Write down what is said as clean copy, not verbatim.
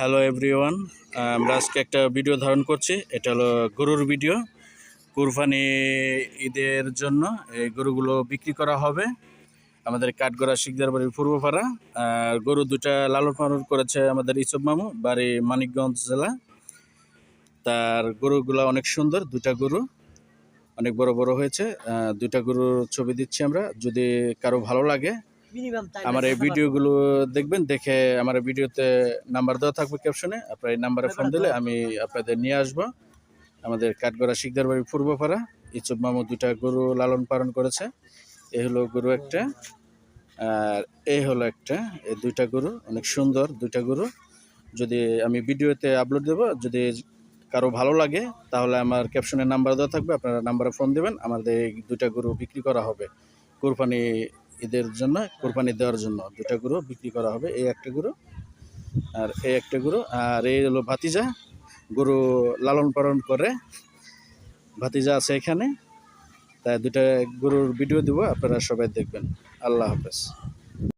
Hello everyone, আমরা আজকে একটা ভিডিও ধারণ করছি। এটা হলো গরুর ভিডিও। কুরবানি ঈদের জন্য এই গরুগুলো বিক্রি করা হবে আমাদের কাঠগড়া শিকদার বাড়ির পূর্বপাড়া। আর গরু দুটা লালন পালন করেছে আমাদের ইসব মামু, বাড়ি মানিকগঞ্জ জেলা। তার গরুগুলো অনেক সুন্দর, দুটা গরু অনেক বড় বড় হয়েছে। দুটা গরুর ছবি দিচ্ছি আমরা। যদি কারো ভালো লাগে আমার এই ভিডিওগুলো দেখবেন, দেখে আমার ভিডিওতে নাম্বার দেওয়া থাকবে ক্যাপশনে, আপনার এই নাম্বারে ফোন দিলে আমি আপনাদের নিয়ে আসবো আমাদের কাঠগড়া শিকদার বাড়ির পূর্বপাড়া। ইসব মামু দুটা গরু লালন পালন করেছে। এই হলো গরু একটা, আর এই হলো একটা। এই দুইটা গরু অনেক সুন্দর, দুইটা গরু যদি আমি ভিডিওতে আপলোড দেবো। যদি কারো ভালো লাগে তাহলে আমার ক্যাপশনে নাম্বার দেওয়া থাকবে, আপনারা নাম্বারে ফোন দেবেন। আমাদের এই দুইটা গরু বিক্রি করা হবে কোরবানি ঈদের জন্য, কোরবানি দেওয়ার জন্য দুটা গরু বিক্রি করা হবে। এই একটা গরু আর এই একটা গরু। আর এই হলো ভাতিজা, গরু লালন পালন করে ভাতিজা আছে এখানে। তাই দুটা গরুর ভিডিও দেবো, আপনারা সবাই দেখবেন। আল্লাহ হাফেজ।